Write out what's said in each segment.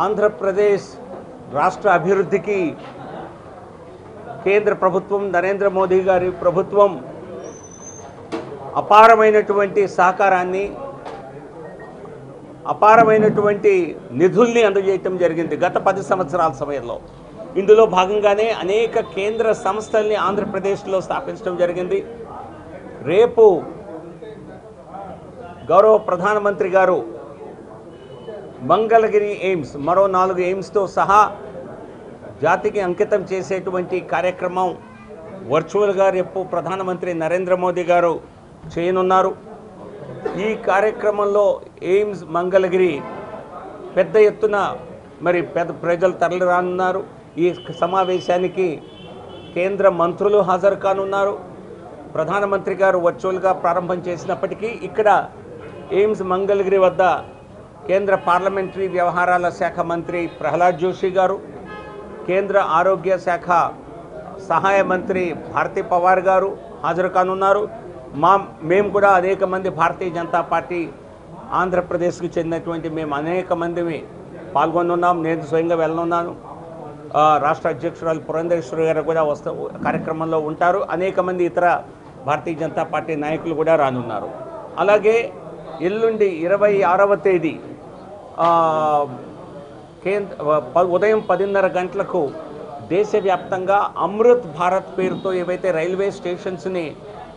ఆంధ్రప్రదేశ్ రాష్ట్ర అభివృద్ధికి కేంద్ర ప్రభుత్వం నరేంద్ర మోదీ గారి ప్రభుత్వం అపారమైనటువంటి సహకారాన్ని అపారమైనటువంటి నిధుల్ని అందజేయటం జరిగింది గత 10 సంవత్సరాల సమయంలో. ఇందులో భాగంగానే అనేక కేంద్ర సంస్థల్ని ఆంధ్రప్రదేశ్లో స్థాపించడం జరిగింది. రేపు గౌరవ ప్రధానమంత్రి గారు మంగళగిరి ఎయిమ్స్ మరో 4 ఎయిమ్స్తో సహా జాతికి అంకితం చేసేటువంటి కార్యక్రమం వర్చువల్గా రేపు ప్రధానమంత్రి నరేంద్ర మోదీ గారు చేయనున్నారు. ఈ కార్యక్రమంలో ఎయిమ్స్ మంగళగిరి పెద్ద ఎత్తున ప్రజలు తరలి రానున్నారు. ఈ సమావేశానికి కేంద్ర మంత్రులు హాజరు కానున్నారు. ప్రధానమంత్రి గారు వర్చువల్గా ప్రారంభం చేసినప్పటికీ ఇక్కడ ఎయిమ్స్ మంగళగిరి వద్ద కేంద్ర పార్లమెంటరీ వ్యవహారాల శాఖ మంత్రి ప్రహ్లాద్ జోషి గారు, కేంద్ర ఆరోగ్య శాఖ సహాయ మంత్రి భారతీ పవార్ గారు హాజరు కానున్నారు. మేము కూడా అనేక మంది భారతీయ జనతా పార్టీ ఆంధ్రప్రదేశ్కి చెందినటువంటి మేము అనేక మందిని పాల్గొనున్నాం. నేను స్వయంగా వెళ్ళనున్నాను. రాష్ట్ర అధ్యక్షురాలు పురంధేశ్వరి గారు కూడా కార్యక్రమంలో ఉంటారు. అనేక మంది ఇతర భారతీయ జనతా పార్టీ నాయకులు కూడా రానున్నారు. అలాగే ఎల్లుండి 26వ తేదీ ఉదయం 10:30 గంటలకు దేశవ్యాప్తంగా అమృత్ భారత్ పేరుతో ఏవైతే రైల్వే స్టేషన్స్ని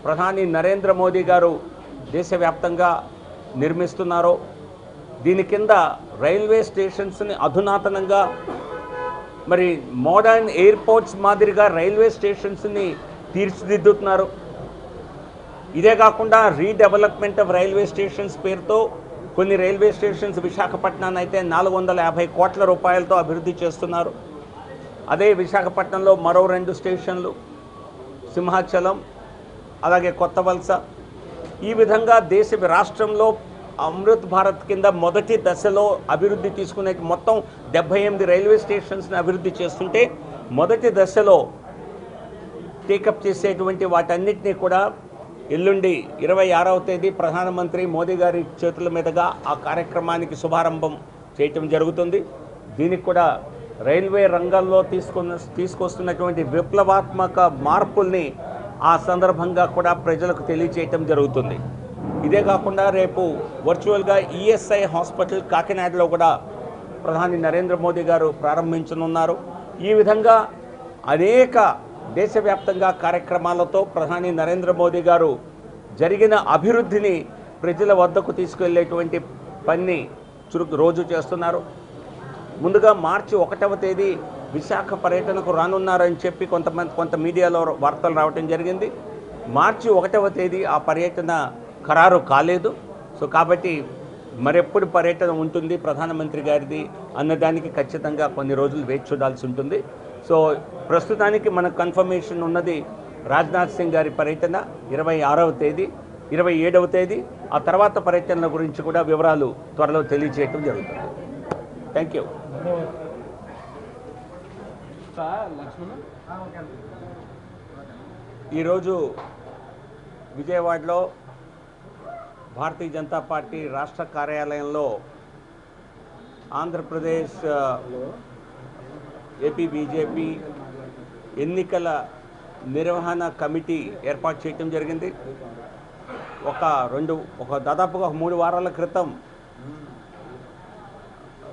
ప్రధాని నరేంద్ర మోదీ గారు దేశవ్యాప్తంగా నిర్మిస్తున్నారో దీని కింద రైల్వే స్టేషన్స్ని అధునాతనంగా మోడర్న్ ఎయిర్పోర్ట్స్ మాదిరిగా రైల్వే స్టేషన్స్ని తీర్చిదిద్దుతున్నారు. ఇదే కాకుండా రీడెవలప్మెంట్ ఆఫ్ రైల్వే స్టేషన్స్ పేరుతో కొన్ని రైల్వే స్టేషన్స్ విశాఖపట్నాన్ని అయితే 450 కోట్ల రూపాయలతో అభివృద్ధి చేస్తున్నారు. అదే విశాఖపట్నంలో మరో 2 స్టేషన్లు సింహాచలం అలాగే కొత్త వలస. ఈ విధంగా రాష్ట్రంలో అమృత్ భారత్ కింద మొదటి దశలో అభివృద్ధి తీసుకునే మొత్తం 78 రైల్వే స్టేషన్స్ని అభివృద్ధి చేస్తుంటే మొదటి దశలో టేకప్ చేసేటువంటి వాటన్నిటినీ కూడా ఎల్లుండి 26వ తేదీ ప్రధానమంత్రి మోదీ గారి చేతుల మీదుగా ఆ కార్యక్రమానికి శుభారంభం చేయటం జరుగుతుంది. దీనికి కూడా రైల్వే రంగంలో తీసుకొస్తున్నటువంటి విప్లవాత్మక మార్పుల్ని ఆ సందర్భంగా కూడా ప్రజలకు తెలియచేయటం జరుగుతుంది. ఇదే కాకుండా రేపు వర్చువల్గా ఈఎస్ఐ హాస్పిటల్ కాకినాడలో కూడా ప్రధాని నరేంద్ర మోదీ గారు ప్రారంభించనున్నారు. ఈ విధంగా అనేక దేశవ్యాప్తంగా కార్యక్రమాలతో ప్రధాని నరేంద్ర మోదీ గారు జరిగిన అభివృద్ధిని ప్రజల వద్దకు తీసుకెళ్లేటువంటి పని రోజు చేస్తున్నారు. ముందుగా మార్చి 1వ తేదీ విశాఖ పర్యటనకు రానున్నారని చెప్పి కొంత మీడియాలో వార్తలు రావటం జరిగింది. మార్చి 1వ తేదీ ఆ పర్యటన ఖరారు కాలేదు. కాబట్టి మరెప్పుడు పర్యటన ఉంటుంది ప్రధానమంత్రి గారిది అన్నదానికి ఖచ్చితంగా కొన్ని రోజులు వేచి చూడాల్సి ఉంటుంది. ప్రస్తుతానికి మనకు కన్ఫర్మేషన్ ఉన్నది రాజ్నాథ్ సింగ్ గారి పర్యటన 26వ తేదీ, 27వ తేదీ. ఆ తర్వాత పర్యటనల గురించి కూడా వివరాలు త్వరలో తెలియజేయడం జరుగుతుంది. Thank you. ఈరోజు విజయవాడలో భారతీయ జనతా పార్టీ రాష్ట్ర కార్యాలయంలో ఆంధ్రప్రదేశ్ ఏపీ బీజేపీ ఎన్నికల నిర్వహణ కమిటీ ఏర్పాటు చేయటం జరిగింది. దాదాపుగా 3 వారాల క్రితం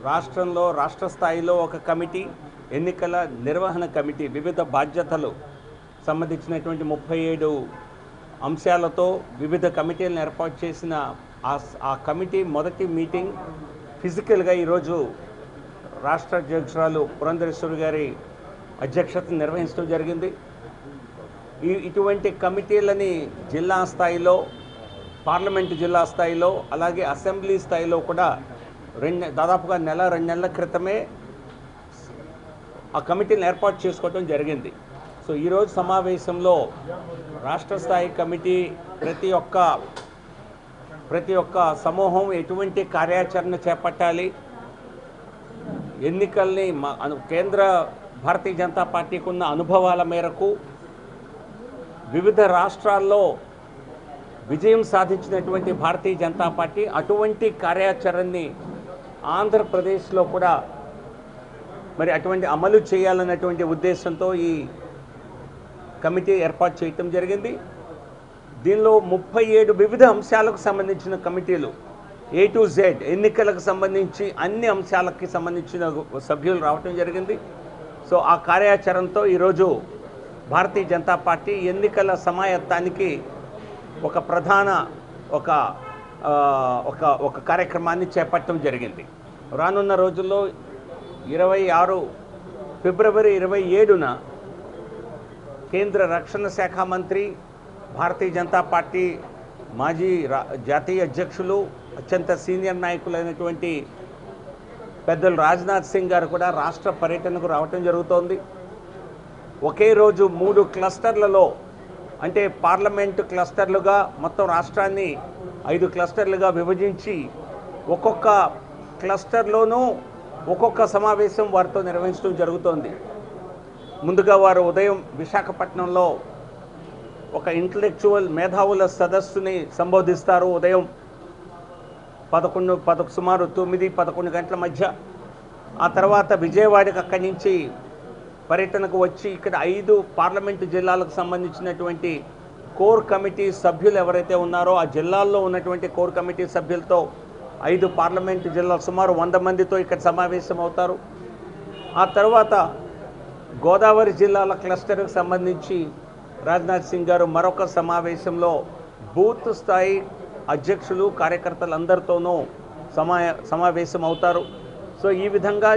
రాష్ట్ర స్థాయిలో ఒక కమిటీ, ఎన్నికల నిర్వహణ కమిటీ వివిధ బాధ్యతలు సంబంధించినటువంటి 37 అంశాలతో వివిధ కమిటీలను ఏర్పాటు చేసిన ఆ కమిటీ మొదటి మీటింగ్ ఫిజికల్గా ఈరోజు రాష్ట్ర అధ్యక్షురాలు పురంధేశ్వరి గారి అధ్యక్షతను నిర్వహించడం జరిగింది. ఇటువంటి కమిటీలని జిల్లా స్థాయిలో, పార్లమెంటు జిల్లా స్థాయిలో, అలాగే అసెంబ్లీ స్థాయిలో కూడా దాదాపుగా 1-2 నెలల క్రితమే ఆ కమిటీని ఏర్పాటు చేసుకోవడం జరిగింది. ఈరోజు సమావేశంలో రాష్ట్ర స్థాయి కమిటీ ప్రతి ఒక్క సమూహం ఎటువంటి కార్యాచరణ చేపట్టాలి, ఎన్నికల్ని కేంద్ర భారతీయ జనతా పార్టీకి ఉన్న అనుభవాల మేరకు వివిధ రాష్ట్రాల్లో విజయం సాధించినటువంటి భారతీయ జనతా పార్టీ అటువంటి కార్యాచరణని ఆంధ్రప్రదేశ్లో కూడా మరి అటువంటి అమలు చేయాలన్నటువంటి ఉద్దేశంతో ఈ కమిటీ ఏర్పాటు చేయటం జరిగింది. దీనిలో 37 వివిధ అంశాలకు సంబంధించిన కమిటీలు A to Z ఎన్నికలకు సంబంధించి అన్ని అంశాలకి సంబంధించిన సభ్యులు రావటం జరిగింది. సో ఆ కార్యాచరణతో ఈరోజు భారతీయ జనతా పార్టీ ఎన్నికల సమాయత్తానికి ఒక ప్రధాన ఒక కార్యక్రమాన్ని చేపట్టడం జరిగింది. రానున్న రోజుల్లో 26 ఫిబ్రవరి 27న కేంద్ర రక్షణ శాఖ మంత్రి, భారతీయ జనతా పార్టీ మాజీ జాతీయ అధ్యక్షులు, అత్యంత సీనియర్ నాయకులైనటువంటి పెద్దలు రాజ్నాథ్ సింగ్ గారు కూడా రాష్ట్ర పర్యటనకు రావటం జరుగుతోంది. ఒకే రోజు 3 క్లస్టర్లలో, అంటే పార్లమెంటు క్లస్టర్లుగా మొత్తం రాష్ట్రాన్ని 5 క్లస్టర్లుగా విభజించి ఒక్కొక్క క్లస్టర్లోనూ ఒక్కొక్క సమావేశం వారితో నిర్వహించడం జరుగుతోంది. ముందుగా వారు ఉదయం విశాఖపట్నంలో ఒక ఇంటలెక్చువల్ మేధావుల సదస్సుని సంబోధిస్తారు. ఉదయం సుమారు 9-11 గంటల మధ్య. ఆ తర్వాత విజయవాడకి అక్కడి నుంచి పర్యటనకు వచ్చి ఇక్కడ 5 పార్లమెంటు జిల్లాలకు సంబంధించినటువంటి కోర్ కమిటీ సభ్యులు ఎవరైతే ఉన్నారో ఆ జిల్లాల్లో ఉన్నటువంటి కోర్ కమిటీ సభ్యులతో 5 పార్లమెంటు జిల్లాలు సుమారు 100 మందితో ఇక్కడ సమావేశం అవుతారు. ఆ తర్వాత గోదావరి జిల్లాల క్లస్టర్కి సంబంధించి రాజ్నాథ్ సింగ్ గారు మరొక సమావేశంలో బూత్ స్థాయి అధ్యక్షులు, కార్యకర్తలందరితోనూ సమావేశం అవుతారు. సో ఈ విధంగా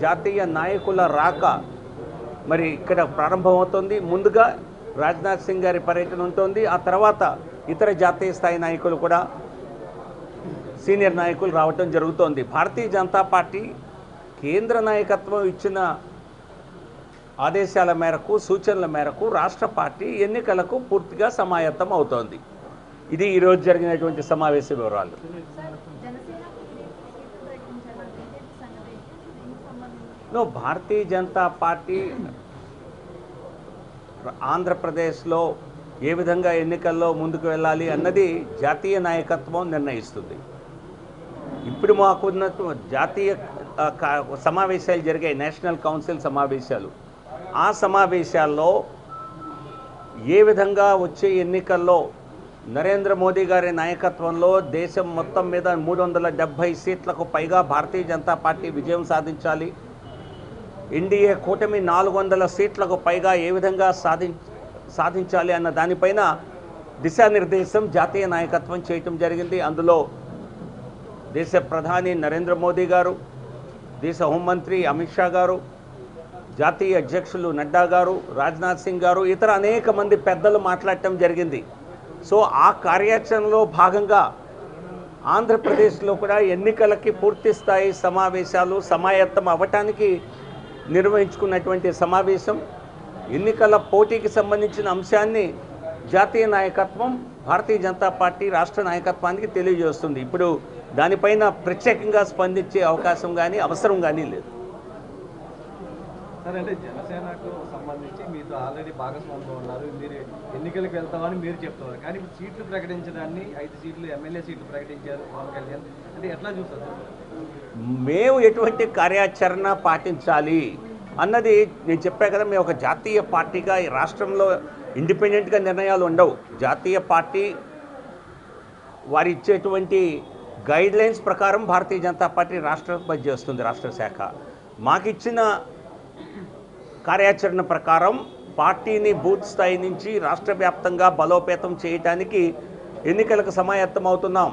జాతీయ నాయకుల రాక మరి ఇక్కడ ప్రారంభమవుతుంది. ముందుగా రాజ్నాథ్ సింగ్ గారి పర్యటన ఉంటుంది. ఆ తర్వాత ఇతర జాతీయ స్థాయి నాయకులు కూడా, సీనియర్ నాయకులు రావటం జరుగుతోంది. భారతీయ జనతా పార్టీ కేంద్ర నాయకత్వం ఇచ్చిన ఆదేశాల మేరకు, సూచనల మేరకు రాష్ట్ర పార్టీ ఎన్నికలకు పూర్తిగా సమాయత్తం అవుతోంది. ఇది ఈరోజు జరిగినటువంటి సమావేశ వివరాలు. భారతీయ జనతా పార్టీ ఆంధ్రప్రదేశ్లో ఏ విధంగా ఎన్నికల్లో ముందుకు వెళ్ళాలి అన్నది జాతీయ నాయకత్వం నిర్ణయిస్తుంది. ఇప్పుడు మాకున్న జాతీయ సమావేశాలు జరిగాయి, నేషనల్ కౌన్సిల్ సమావేశాలు. ఆ సమావేశాల్లో ఏ విధంగా వచ్చే ఎన్నికల్లో నరేంద్ర మోదీ గారి నాయకత్వంలో దేశం మొత్తం మీద 370 సీట్లకు పైగా భారతీయ జనతా పార్టీ విజయం సాధించాలి, ఎన్డీఏ కూటమి 400 సీట్లకు పైగా ఏ విధంగా సాధించాలి అన్న దానిపైన దిశానిర్దేశం జాతీయ నాయకత్వం చేయటం జరిగింది. అందులో దేశ ప్రధాని నరేంద్ర మోదీ గారు, దేశ హోంమంత్రి అమిత్ షా గారు, జాతీయ అధ్యక్షులు నడ్డా గారు, రాజ్నాథ్ సింగ్ గారు, ఇతర అనేక మంది పెద్దలు మాట్లాడటం జరిగింది. సో ఆ కార్యాచరణలో భాగంగా ఆంధ్రప్రదేశ్లో కూడా ఎన్నికలకి పూర్తి స్థాయి సమావేశాలు సమాయత్తం అవ్వటానికి నిర్వహించుకున్నటువంటి సమావేశం. ఎన్నికల పోటీకి సంబంధించిన అంశాన్ని జాతీయ నాయకత్వం, భారతీయ జనతా పార్టీ రాష్ట్ర నాయకత్వానికి తెలియజేస్తుంది. ఇప్పుడు దానిపైన ప్రత్యేకంగా స్పందించే అవకాశం కానీ అవసరం కానీ లేదు. సార్, అంటే జనసేనకు సంబంధించి మీతో ఆల్రెడీ భాగస్వామ్యంలో ఉన్నారు, మీరు ఎన్నికలకు వెళ్తామని మీరు చెప్తున్నారు. కానీ ఇప్పుడు సీట్లు ప్రకటించడాన్ని 5 సీట్లు ఎమ్మెల్యే సీట్లు ప్రకటించారు పవన్ కళ్యాణ్, అంటే ఎట్లా చూస్తారు? మేము ఎటువంటి కార్యాచరణ పాటించాలి అన్నది నేను చెప్పా కదా. మేము ఒక జాతీయ పార్టీగా ఈ రాష్ట్రంలో ఇండిపెండెంట్గా నిర్ణయాలు ఉండవు. జాతీయ పార్టీ వారు ఇచ్చేటువంటి గైడ్లైన్స్ ప్రకారం భారతీయ జనతా పార్టీ రాష్ట్రం పనిచేస్తుంది. రాష్ట్ర శాఖ మాకిచ్చిన కార్యాచరణ ప్రకారం పార్టీని బూత్ స్థాయి నుంచి రాష్ట్ర వ్యాప్తంగా బలోపేతం చేయడానికి ఎన్నికలకు సమాయత్తం అవుతున్నాం.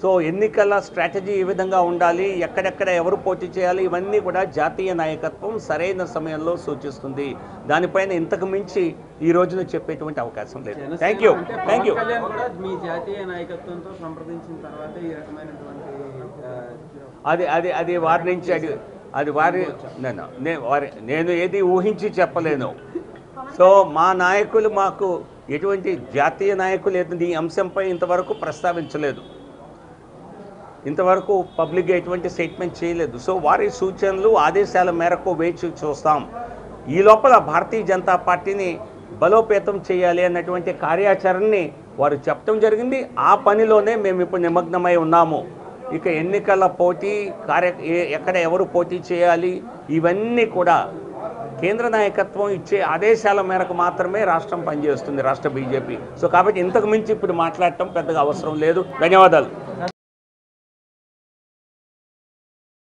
సో ఎన్నికల స్ట్రాటజీ ఏ విధంగా ఉండాలి, ఎక్కడెక్కడ ఎవరు పోటీ చేయాలి, ఇవన్నీ కూడా జాతీయ నాయకత్వం సరైన సమయంలో సూచిస్తుంది. దానిపైన ఇంతకు మించి ఈ రోజున చెప్పేటువంటి అవకాశం లేదు. Thank you. మీ జాతీయ నాయకత్వంతో సంప్రదించిన తర్వాత ఈ రకమైనటువంటి అది వారి నుంచి అది వారి నేను ఏది ఊహించి చెప్పలేను. సో మా నాయకులు మాకు ఎటువంటి జాతీయ నాయకులు ఈ అంశంపై ఇంతవరకు ప్రస్తావించలేదు, ఇంతవరకు పబ్లిక్గా ఎటువంటి స్టేట్మెంట్ చేయలేదు. సో వారి సూచనలు ఆదేశాల మేరకు వేచి చూస్తాం. ఈ లోపల భారతీయ జనతా పార్టీని బలోపేతం చేయాలి అన్నటువంటి కార్యాచరణని వారు చెప్పడం జరిగింది. ఆ పనిలోనే మేము ఇప్పుడు నిమగ్నమై ఉన్నాము. ఇక ఎన్నికల పోటీ ఎక్కడ ఎవరు పోటీ చేయాలి ఇవన్నీ కూడా కేంద్ర నాయకత్వం ఇచ్చే ఆదేశాల మేరకు మాత్రమే రాష్ట్రం పనిచేస్తుంది, రాష్ట్ర బీజేపీ. సో కాబట్టి ఇంతకు మించి ఇప్పుడు మాట్లాడటం పెద్దగా అవసరం లేదు. ధన్యవాదాలు.